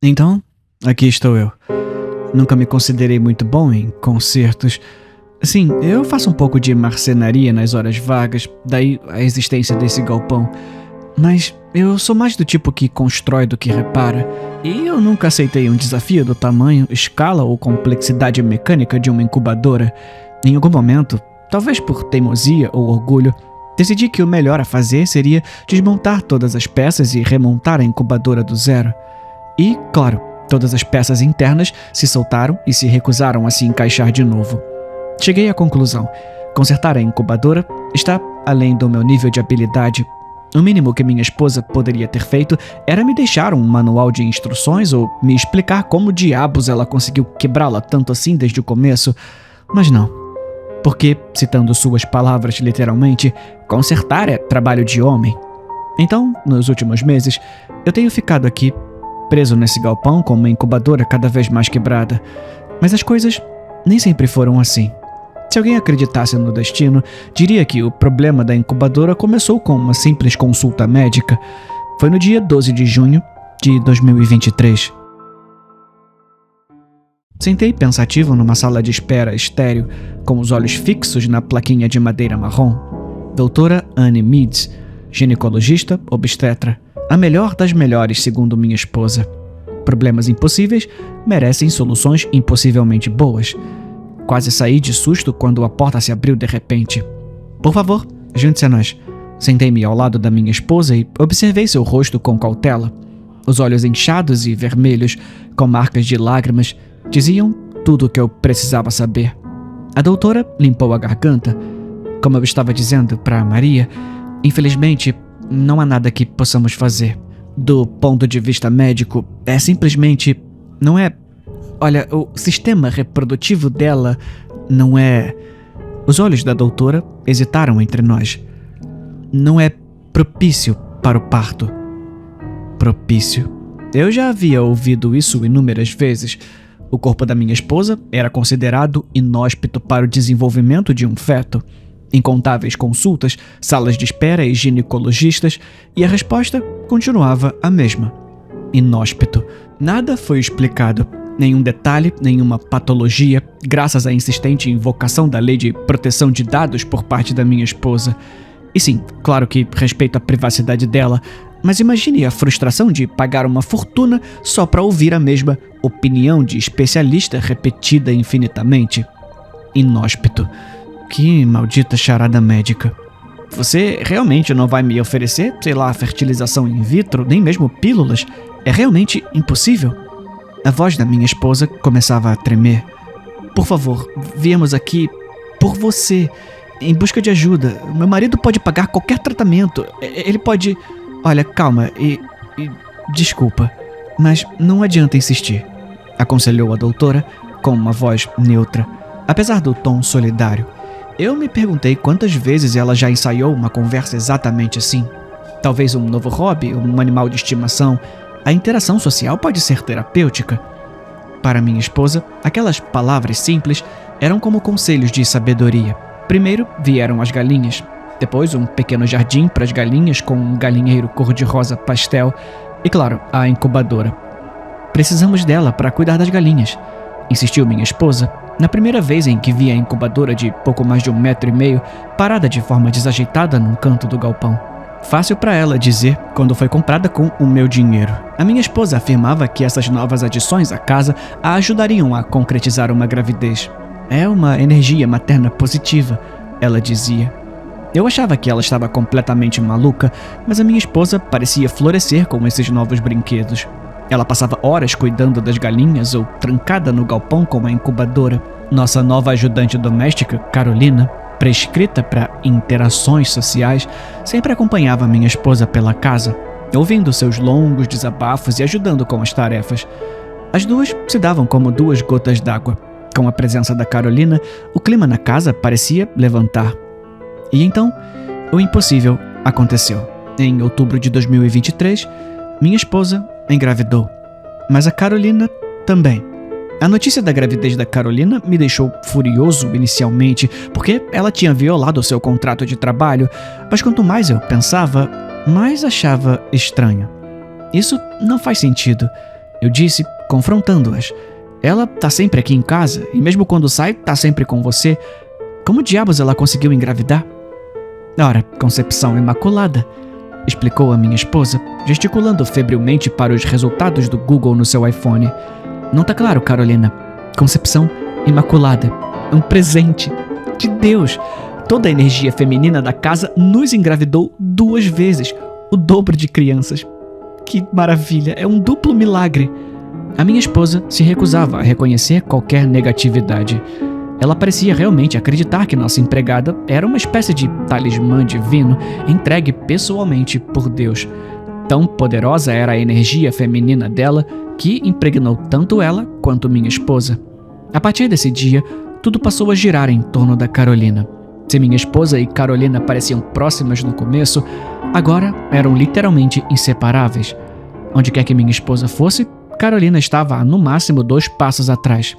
Então, aqui estou eu. Nunca me considerei muito bom em concertos. Sim, eu faço um pouco de marcenaria nas horas vagas, daí a existência desse galpão. Mas eu sou mais do tipo que constrói do que repara, e eu nunca aceitei um desafio do tamanho, escala ou complexidade mecânica de uma incubadora. Em algum momento, talvez por teimosia ou orgulho, decidi que o melhor a fazer seria desmontar todas as peças e remontar a incubadora do zero. E, claro, todas as peças internas se soltaram e se recusaram a se encaixar de novo. Cheguei à conclusão: consertar a incubadora está além do meu nível de habilidade. O mínimo que minha esposa poderia ter feito era me deixar um manual de instruções ou me explicar como diabos ela conseguiu quebrá-la tanto assim desde o começo. Mas não. Porque, citando suas palavras literalmente, consertar é trabalho de homem. Então, nos últimos meses, eu tenho ficado aqui, preso nesse galpão com uma incubadora cada vez mais quebrada. Mas as coisas nem sempre foram assim. Se alguém acreditasse no destino, diria que o problema da incubadora começou com uma simples consulta médica. Foi no dia 12 de junho de 2023. Sentei pensativo numa sala de espera estéril, com os olhos fixos na plaquinha de madeira marrom. Doutora Anne Meads, ginecologista, obstetra. A melhor das melhores, segundo minha esposa. Problemas impossíveis merecem soluções impossivelmente boas. Quase saí de susto quando a porta se abriu de repente. Por favor, junte-se a nós. Sentei-me ao lado da minha esposa e observei seu rosto com cautela. Os olhos inchados e vermelhos, com marcas de lágrimas, diziam tudo o que eu precisava saber. A doutora limpou a garganta. Como eu estava dizendo para Maria, infelizmente, não há nada que possamos fazer. Do ponto de vista médico, é simplesmente... não é... Olha, o sistema reprodutivo dela não é... Os olhos da doutora hesitaram entre nós. Não é propício para o parto. Propício. Eu já havia ouvido isso inúmeras vezes. O corpo da minha esposa era considerado inóspito para o desenvolvimento de um feto. Incontáveis consultas, salas de espera e ginecologistas, e a resposta continuava a mesma. Inóspito. Nada foi explicado. Nenhum detalhe, nenhuma patologia, graças à insistente invocação da lei de proteção de dados por parte da minha esposa. E sim, claro que respeito a privacidade dela, mas imagine a frustração de pagar uma fortuna só para ouvir a mesma opinião de especialista repetida infinitamente. Inóspito. Que maldita charada médica. Você realmente não vai me oferecer, sei lá, fertilização in vitro, nem mesmo pílulas? É realmente impossível? A voz da minha esposa começava a tremer. Por favor, viemos aqui por você, em busca de ajuda. Meu marido pode pagar qualquer tratamento. Ele pode... Olha, calma e desculpa, mas não adianta insistir, aconselhou a doutora com uma voz neutra, apesar do tom solidário. Eu me perguntei quantas vezes ela já ensaiou uma conversa exatamente assim. Talvez um novo hobby, um animal de estimação. A interação social pode ser terapêutica. Para minha esposa, aquelas palavras simples eram como conselhos de sabedoria. Primeiro vieram as galinhas, depois um pequeno jardim para as galinhas com um galinheiro cor-de-rosa pastel e, claro, a incubadora. Precisamos dela para cuidar das galinhas, insistiu minha esposa, na primeira vez em que vi a incubadora de pouco mais de 1,5 metros parada de forma desajeitada num canto do galpão. Fácil para ela dizer quando foi comprada com o meu dinheiro. A minha esposa afirmava que essas novas adições à casa a ajudariam a concretizar uma gravidez. É uma energia materna positiva, ela dizia. Eu achava que ela estava completamente maluca, mas a minha esposa parecia florescer com esses novos brinquedos. Ela passava horas cuidando das galinhas ou trancada no galpão com a incubadora. Nossa nova ajudante doméstica, Carolina, prescrita para interações sociais, sempre acompanhava minha esposa pela casa, ouvindo seus longos desabafos e ajudando com as tarefas. As duas se davam como duas gotas d'água. Com a presença da Carolina, o clima na casa parecia levantar. E então, o impossível aconteceu. Em outubro de 2023, minha esposa engravidou. Mas a Carolina também. A notícia da gravidez da Carolina me deixou furioso inicialmente, porque ela tinha violado o seu contrato de trabalho, mas quanto mais eu pensava, mais achava estranho. Isso não faz sentido. Eu disse, confrontando-as. Ela tá sempre aqui em casa, e mesmo quando sai, tá sempre com você. Como diabos ela conseguiu engravidar? Ora, concepção imaculada, explicou a minha esposa, gesticulando febrilmente para os resultados do Google no seu iPhone. Não tá claro, Carolina. Concepção imaculada. Um presente de Deus. Toda a energia feminina da casa nos engravidou 2 vezes, o dobro de crianças. Que maravilha, é um duplo milagre. A minha esposa se recusava a reconhecer qualquer negatividade. Ela parecia realmente acreditar que nossa empregada era uma espécie de talismã divino entregue pessoalmente por Deus. Tão poderosa era a energia feminina dela que impregnou tanto ela quanto minha esposa. A partir desse dia, tudo passou a girar em torno da Carolina. Se minha esposa e Carolina pareciam próximas no começo, agora eram literalmente inseparáveis. Onde quer que minha esposa fosse, Carolina estava a no máximo 2 passos atrás.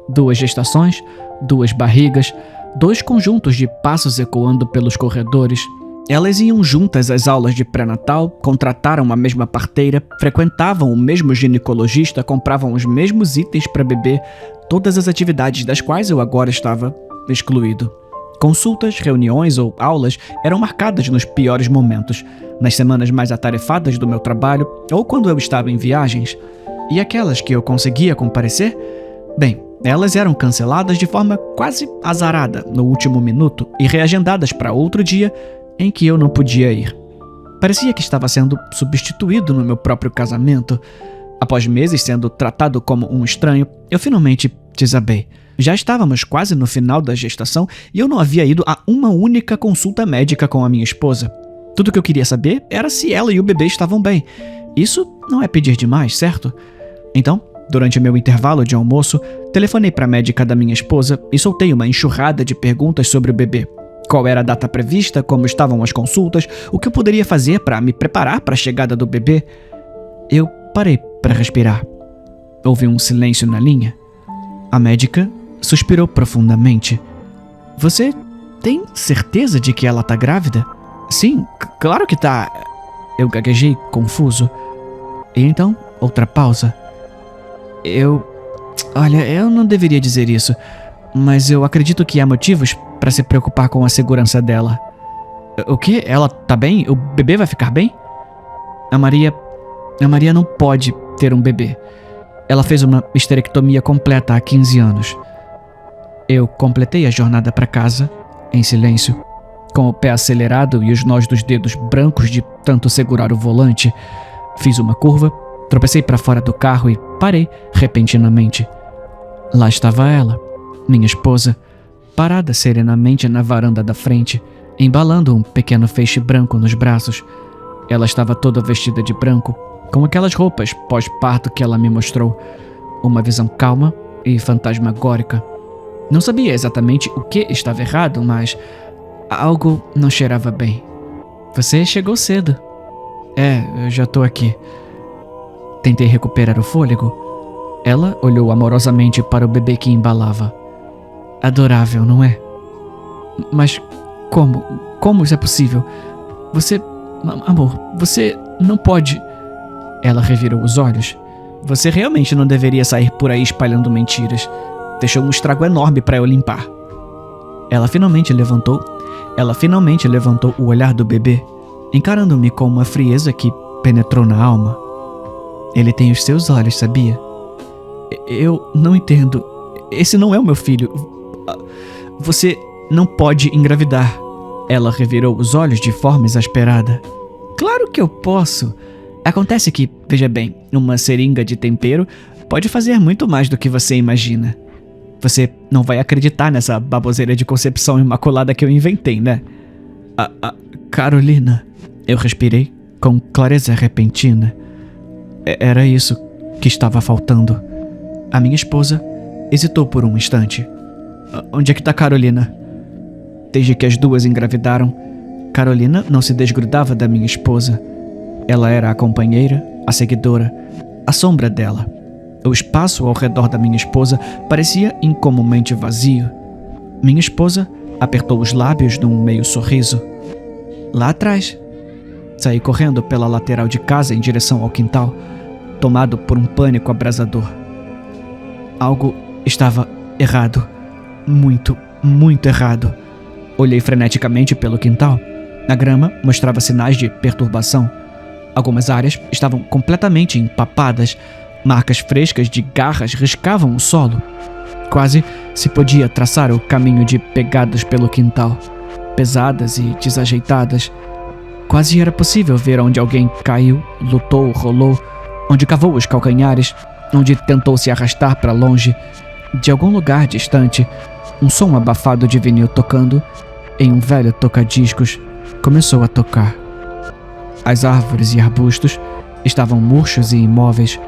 2 gestações, 2 barrigas, 2 conjuntos de passos ecoando pelos corredores. Elas iam juntas às aulas de pré-natal, contrataram a mesma parteira, frequentavam o mesmo ginecologista, compravam os mesmos itens para bebê, todas as atividades das quais eu agora estava excluído. Consultas, reuniões ou aulas eram marcadas nos piores momentos, nas semanas mais atarefadas do meu trabalho ou quando eu estava em viagens. E aquelas que eu conseguia comparecer? Bem, elas eram canceladas de forma quase azarada no último minuto e reagendadas para outro dia em que eu não podia ir. Parecia que estava sendo substituído no meu próprio casamento. Após meses sendo tratado como um estranho, eu finalmente desabei. Já estávamos quase no final da gestação e eu não havia ido a uma única consulta médica com a minha esposa. Tudo que eu queria saber era se ela e o bebê estavam bem. Isso não é pedir demais, certo? Então, durante meu intervalo de almoço, telefonei para a médica da minha esposa e soltei uma enxurrada de perguntas sobre o bebê. Qual era a data prevista, como estavam as consultas, o que eu poderia fazer para me preparar para a chegada do bebê. Eu parei para respirar. Houve um silêncio na linha. A médica suspirou profundamente. Você tem certeza de que ela tá grávida? Sim, claro que tá. Eu gaguejei, confuso. E então, outra pausa. Olha, eu não deveria dizer isso, mas eu acredito que há motivos para se preocupar com a segurança dela. O quê? Ela tá bem? O bebê vai ficar bem? A Maria não pode ter um bebê. Ela fez uma histerectomia completa há 15 anos. Eu completei a jornada para casa, em silêncio, com o pé acelerado e os nós dos dedos brancos de tanto segurar o volante. Fiz uma curva, tropecei para fora do carro e parei repentinamente. Lá estava ela, minha esposa, parada serenamente na varanda da frente, embalando um pequeno feixe branco nos braços. Ela estava toda vestida de branco, com aquelas roupas pós-parto que ela me mostrou. Uma visão calma e fantasmagórica. Não sabia exatamente o que estava errado, mas algo não cheirava bem. Você chegou cedo. Eu já tô aqui. Tentei recuperar o fôlego. Ela olhou amorosamente para o bebê que embalava. Adorável, não é? Mas como? Como isso é possível? Amor, você não pode... Ela revirou os olhos. Você realmente não deveria sair por aí espalhando mentiras. Deixou um estrago enorme para eu limpar. Ela finalmente levantou o olhar do bebê, encarando-me com uma frieza que penetrou na alma. Ele tem os seus olhos, sabia? Eu não entendo. Esse não é o meu filho. Você não pode engravidar. Ela revirou os olhos de forma exasperada. Claro que eu posso. Acontece que, veja bem, uma seringa de tempero pode fazer muito mais do que você imagina. Você não vai acreditar nessa baboseira de concepção imaculada que eu inventei, né? Carolina. Eu respirei com clareza repentina. Era isso que estava faltando. A minha esposa hesitou por um instante. Onde é que tá Carolina? Desde que as duas engravidaram, Carolina não se desgrudava da minha esposa. Ela era a companheira, a seguidora, a sombra dela. O espaço ao redor da minha esposa parecia incomumente vazio. Minha esposa apertou os lábios num meio sorriso. Lá atrás. Saí correndo pela lateral de casa em direção ao quintal. tomado por um pânico abrasador. Algo estava errado. Muito, muito errado. Olhei freneticamente pelo quintal. A grama mostrava sinais de perturbação. Algumas áreas estavam completamente empapadas. Marcas frescas de garras riscavam o solo. Quase se podia traçar o caminho de pegadas pelo quintal, pesadas e desajeitadas. Quase era possível ver onde alguém caiu, lutou, rolou, onde cavou os calcanhares, onde tentou se arrastar para longe. De algum lugar distante, um som abafado de vinil tocando em um velho toca-discos começou a tocar. As árvores e arbustos estavam murchos e imóveis,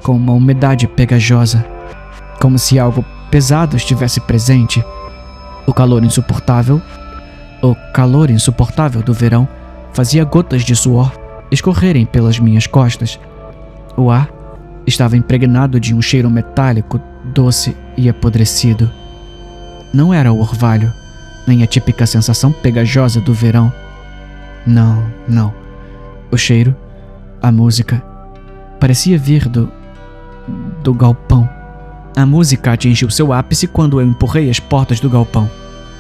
com uma umidade pegajosa, como se algo pesado estivesse presente. O calor insuportável do verão fazia gotas de suor escorrerem pelas minhas costas. O ar estava impregnado de um cheiro metálico, doce e apodrecido. Não era o orvalho, nem a típica sensação pegajosa do verão. Não. O cheiro, a música, parecia vir do galpão. A música atingiu seu ápice quando eu empurrei as portas do galpão.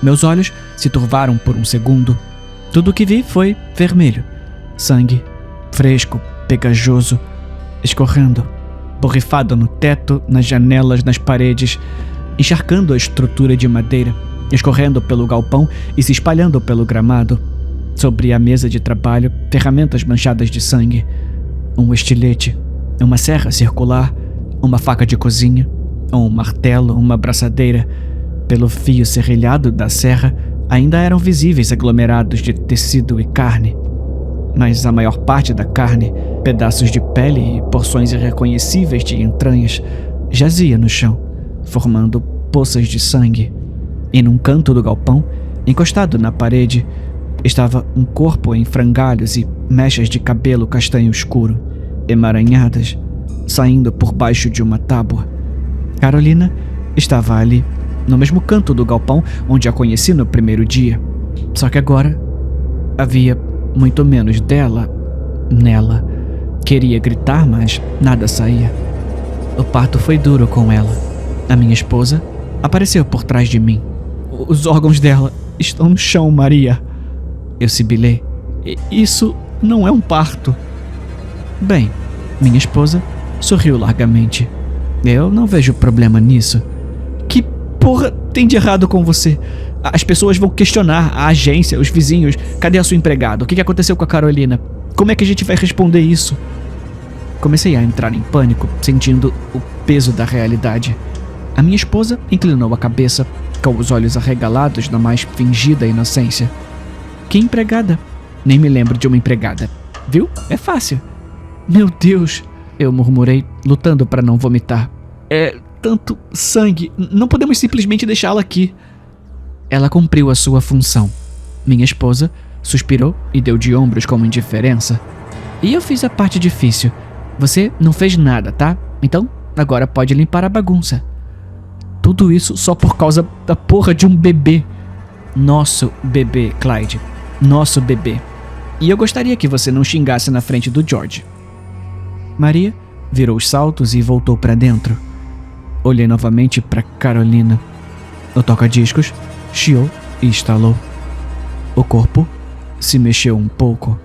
Meus olhos se turvaram por um segundo. Tudo o que vi foi vermelho. Sangue, fresco, pegajoso, escorrendo, borrifado no teto, nas janelas, nas paredes, encharcando a estrutura de madeira, escorrendo pelo galpão e se espalhando pelo gramado. Sobre a mesa de trabalho, ferramentas manchadas de sangue. Um estilete, uma serra circular, uma faca de cozinha, um martelo, uma braçadeira. Pelo fio serrilhado da serra, ainda eram visíveis aglomerados de tecido e carne. Mas a maior parte da carne, pedaços de pele e porções irreconhecíveis de entranhas, jazia no chão, formando poças de sangue. E num canto do galpão, encostado na parede, estava um corpo em frangalhos e mechas de cabelo castanho escuro, emaranhadas, saindo por baixo de uma tábua. Carolina estava ali, no mesmo canto do galpão onde a conheci no primeiro dia. Só que agora havia muito menos dela nela. Queria gritar, mas nada saía. O parto foi duro com ela. A minha esposa apareceu por trás de mim. Os órgãos dela estão no chão, Maria. Eu sibilei. Isso não é um parto. Bem, minha esposa sorriu largamente. Eu não vejo problema nisso. Que porra tem de errado com você? As pessoas vão questionar, a agência, os vizinhos. Cadê a sua empregada? O que aconteceu com a Carolina? Como é que a gente vai responder isso? Comecei a entrar em pânico, sentindo o peso da realidade. A minha esposa inclinou a cabeça, com os olhos arregalados na mais fingida inocência. Que empregada? Nem me lembro de uma empregada. Viu? É fácil. Meu Deus, eu murmurei, lutando para não vomitar. É tanto sangue. Não podemos simplesmente deixá-la aqui. Ela cumpriu a sua função. Minha esposa suspirou e deu de ombros com indiferença. E eu fiz a parte difícil. Você não fez nada, tá? Então, agora pode limpar a bagunça. Tudo isso só por causa da porra de um bebê. Nosso bebê, Clyde. Nosso bebê. E eu gostaria que você não xingasse na frente do George. Maria virou os saltos e voltou para dentro. Olhei novamente para Carolina. O toca-discos chiou e estalou. O corpo se mexeu um pouco.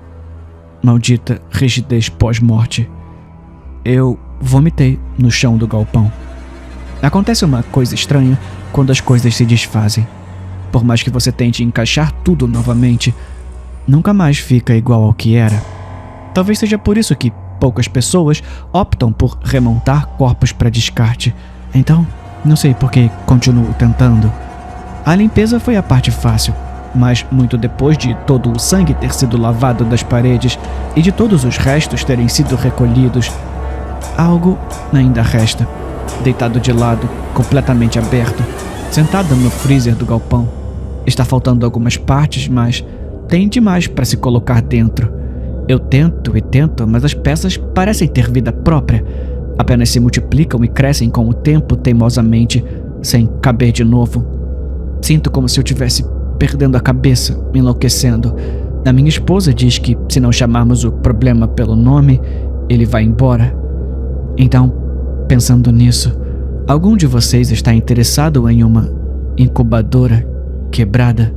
Maldita rigidez pós-morte. Eu vomitei no chão do galpão. Acontece uma coisa estranha quando as coisas se desfazem. Por mais que você tente encaixar tudo novamente, nunca mais fica igual ao que era. Talvez seja por isso que poucas pessoas optam por remontar corpos para descarte. Então, não sei por que continuo tentando. A limpeza foi a parte fácil, mas muito depois de todo o sangue ter sido lavado das paredes e de todos os restos terem sido recolhidos, algo ainda resta. Deitado de lado, completamente aberto, sentado no freezer do galpão. Está faltando algumas partes, mas tem demais para se colocar dentro. Eu tento e tento, mas as peças parecem ter vida própria. Apenas se multiplicam e crescem com o tempo teimosamente, sem caber de novo. Sinto como se eu estivesse perdendo a cabeça, enlouquecendo. A minha esposa diz que, se não chamarmos o problema pelo nome, ele vai embora. Então, pensando nisso, algum de vocês está interessado em uma incubadora quebrada?